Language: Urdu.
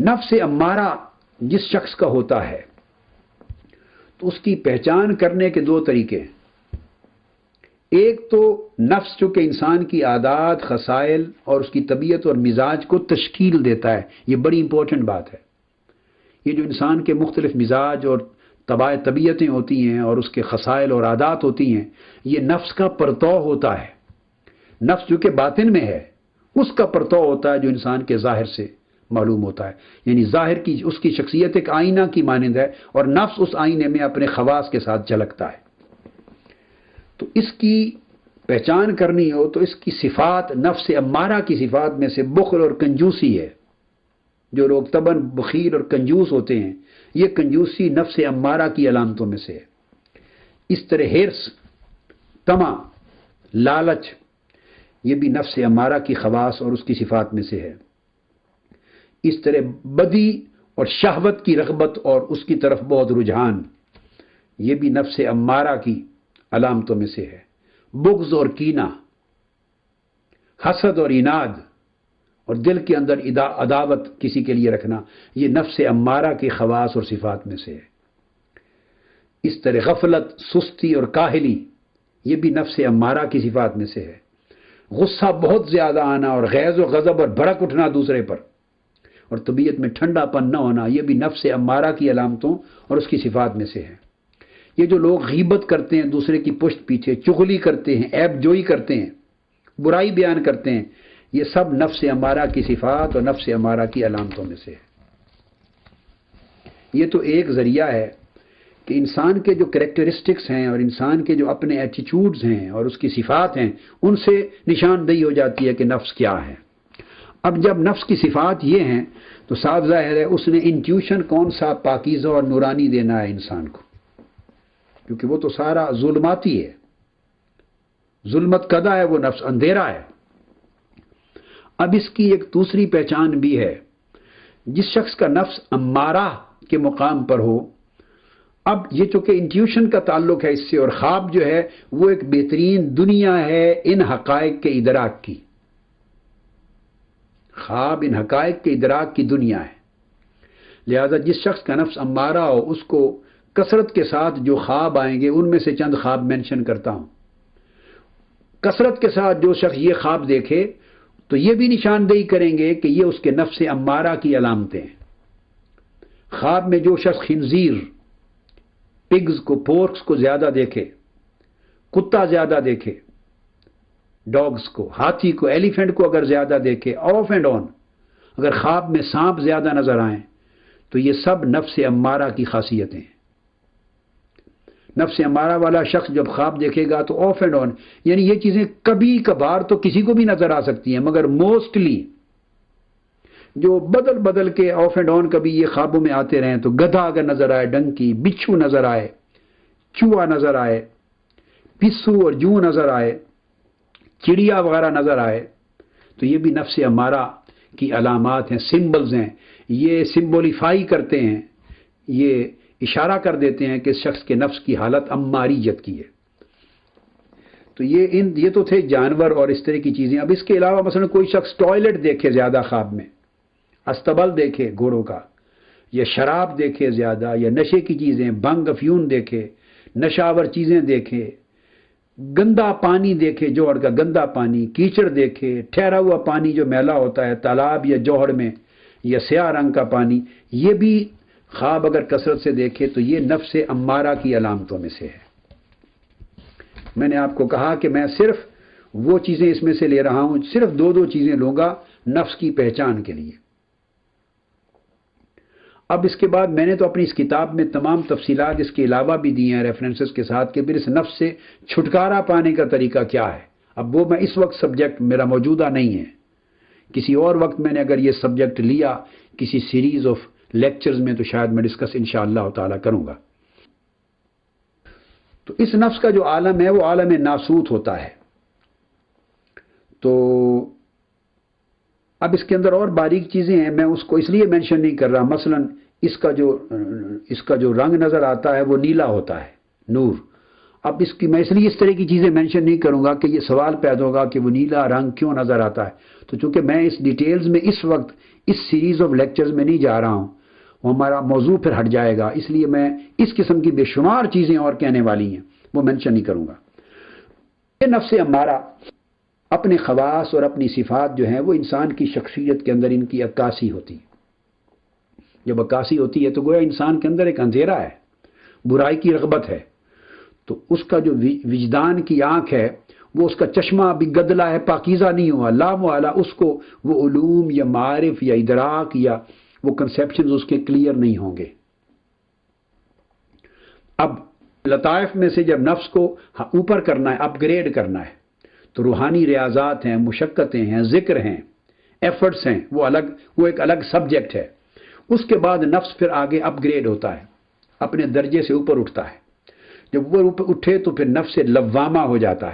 نفس امارہ جس شخص کا ہوتا ہے تو اس کی پہچان کرنے کے دو طریقے ہیں۔ ایک تو نفس جو کہ انسان کی عادات، خصائل اور اس کی طبیعت اور مزاج کو تشکیل دیتا ہے، یہ بڑی امپورٹنٹ بات ہے۔ یہ جو انسان کے مختلف مزاج اور طبیعتیں ہوتی ہیں اور اس کے خصائل اور عادات ہوتی ہیں، یہ نفس کا پرتو ہوتا ہے۔ نفس جو کہ باطن میں ہے اس کا پرتو ہوتا ہے جو انسان کے ظاہر سے معلوم ہوتا ہے، یعنی ظاہر کی اس کی شخصیت ایک آئینہ کی مانند ہے اور نفس اس آئینے میں اپنے خواص کے ساتھ جھلکتا ہے۔ تو اس کی پہچان کرنی ہو تو اس کی صفات، نفس امارہ کی صفات میں سے بخل اور کنجوسی ہے۔ جو لوگ طبعاً بخیل اور کنجوس ہوتے ہیں، یہ کنجوسی نفس امارہ کی علامتوں میں سے ہے۔ اس طرح ہرس، طمع، لالچ، یہ بھی نفس امارہ کی خواص اور اس کی صفات میں سے ہے۔ اس طرح بدی اور شہوت کی رغبت اور اس کی طرف بہت رجحان، یہ بھی نفس امارہ کی علامتوں میں سے ہے۔ بغض اور کینہ، حسد اور عناد اور دل کے اندر عداوت کسی کے لیے رکھنا، یہ نفس امارہ کے خواص اور صفات میں سے ہے۔ اس طرح غفلت، سستی اور کاہلی، یہ بھی نفس امارہ کی صفات میں سے ہے۔ غصہ بہت زیادہ آنا اور غیظ و غضب اور بھڑک اٹھنا دوسرے پر اور طبیعت میں ٹھنڈا پن نہ ہونا، یہ بھی نفس امارہ کی علامتوں اور اس کی صفات میں سے ہے۔ یہ جو لوگ غیبت کرتے ہیں، دوسرے کی پشت پیچھے چغلی کرتے ہیں، عیب جوئی کرتے ہیں، برائی بیان کرتے ہیں، یہ سب نفس امارہ کی صفات اور نفس امارہ کی علامتوں میں سے ہے۔ یہ تو ایک ذریعہ ہے کہ انسان کے جو کریکٹرسٹکس ہیں اور انسان کے جو اپنے ایٹیچیوڈز ہیں اور اس کی صفات ہیں، ان سے نشاندہی ہو جاتی ہے کہ نفس کیا ہے۔ اب جب نفس کی صفات یہ ہیں تو صاف ظاہر ہے اس نے انٹیوشن کون سا پاکیزہ اور نورانی دینا ہے انسان کو، کیونکہ وہ تو سارا ظلماتی ہے، ظلمت کدا ہے، وہ نفس اندھیرا ہے۔ اب اس کی ایک دوسری پہچان بھی ہے، جس شخص کا نفس امارہ کے مقام پر ہو، اب یہ چونکہ انٹیوشن کا تعلق ہے اس سے، اور خواب جو ہے وہ ایک بہترین دنیا ہے ان حقائق کے ادراک کی۔ خواب ان حقائق کے ادراک کی دنیا ہے، لہذا جس شخص کا نفس امارہ ہو اس کو کثرت کے ساتھ جو خواب آئیں گے ان میں سے چند خواب مینشن کرتا ہوں۔ کثرت کے ساتھ جو شخص یہ خواب دیکھے تو یہ بھی نشاندہی کریں گے کہ یہ اس کے نفس امارہ کی علامتیں ہیں۔ خواب میں جو شخص خنزیر، پگز کو، پورکس کو زیادہ دیکھے، کتا زیادہ دیکھے، ڈاگز کو، ہاتھی کو، ایلیفینٹ کو اگر زیادہ دیکھے، آف اینڈ آن، اگر خواب میں سانپ زیادہ نظر آئیں تو یہ سب نفس امارہ کی خاصیتیں ہیں۔ نفس امارہ والا شخص جب خواب دیکھے گا تو آف اینڈ آن، یعنی یہ چیزیں کبھی کبھار تو کسی کو بھی نظر آ سکتی ہیں، مگر موسٹلی جو بدل بدل کے آف اینڈ آن کبھی یہ خوابوں میں آتے رہیں تو گدھا اگر نظر آئے، ڈنکی، بچھو نظر آئے، چوہا نظر آئے، پسو اور جو نظر آئے، چڑیا وغیرہ نظر آئے، تو یہ بھی نفس امارہ کی علامات ہیں، سمبلز ہیں۔ یہ سمبولیفائی کرتے ہیں، یہ اشارہ کر دیتے ہیں کہ اس شخص کے نفس کی حالت اماریت کی ہے۔ تو یہ تو تھے جانور اور اس طرح کی چیزیں۔ اب اس کے علاوہ مثلا کوئی شخص ٹوائلٹ دیکھے زیادہ خواب میں، استبل دیکھے گھوڑوں کا، یا شراب دیکھے زیادہ، یا نشے کی چیزیں، بھنگ افیون دیکھے، نشاور چیزیں دیکھے، گندا پانی دیکھے، جوہر کا گندا پانی، کیچڑ دیکھے، ٹھہرا ہوا پانی جو میلا ہوتا ہے تالاب یا جوہر میں، یا سیاہ رنگ کا پانی، یہ بھی خواب اگر کثرت سے دیکھے تو یہ نفس امارہ کی علامتوں میں سے ہے۔ میں نے آپ کو کہا کہ میں صرف وہ چیزیں اس میں سے لے رہا ہوں، صرف دو چیزیں لوں گا نفس کی پہچان کے لیے۔ اب اس کے بعد میں نے تو اپنی اس کتاب میں تمام تفصیلات اس کے علاوہ بھی دی ہیں ریفرنسز کے ساتھ کہ پھر اس نفس سے چھٹکارا پانے کا طریقہ کیا ہے۔ اب وہ میں اس وقت سبجیکٹ میرا موجودہ نہیں ہے، کسی اور وقت میں نے اگر یہ سبجیکٹ لیا کسی سیریز آف لیکچرز میں تو شاید میں ڈسکس انشاءاللہ تعالی کروں گا۔ تو اس نفس کا جو عالم ہے وہ عالم ناسوت ہوتا ہے۔ تو اب اس کے اندر اور باریک چیزیں ہیں، میں اس کو اس لیے مینشن نہیں کر رہا، مثلا اس کا جو رنگ نظر آتا ہے وہ نیلا ہوتا ہے، نور۔ اب میں اس لیے اس طرح کی چیزیں مینشن نہیں کروں گا کہ یہ سوال پیدا ہوگا کہ وہ نیلا رنگ کیوں نظر آتا ہے۔ تو چونکہ میں اس ڈیٹیلز میں اس وقت اس سیریز آف لیکچرز میں نہیں جا رہا ہوں، وہ ہمارا موضوع پھر ہٹ جائے گا، اس لیے میں اس قسم کی بے شمار چیزیں اور کہنے والی ہیں وہ مینشن نہیں کروں گا۔ یہ نفس امارہ اپنے خواص اور اپنی صفات جو ہیں وہ انسان کی شخصیت کے اندر ان کی عکاسی ہوتی ہے۔ جب عکاسی ہوتی ہے تو گویا انسان کے اندر ایک اندھیرا ہے، برائی کی رغبت ہے، تو اس کا جو وجدان کی آنکھ ہے وہ اس کا چشمہ بھی گدلا ہے، پاکیزہ نہیں ہوا، لا معالی اس کو وہ علوم یا معارف یا ادراک یا وہ کنسیپشنز اس کے کلیئر نہیں ہوں گے۔ اب لطائف میں سے جب نفس کو اوپر کرنا ہے، اپ گریڈ کرنا ہے، تو روحانی ریاضات ہیں، مشقتیں ہیں، ذکر ہیں، ایفرٹس ہیں، وہ ایک الگ سبجیکٹ ہے۔ اس کے بعد نفس پھر آگے اپ گریڈ ہوتا ہے، اپنے درجے سے اوپر اٹھتا ہے۔ جب وہ اوپر اٹھے تو پھر نفس لوامہ ہو جاتا ہے۔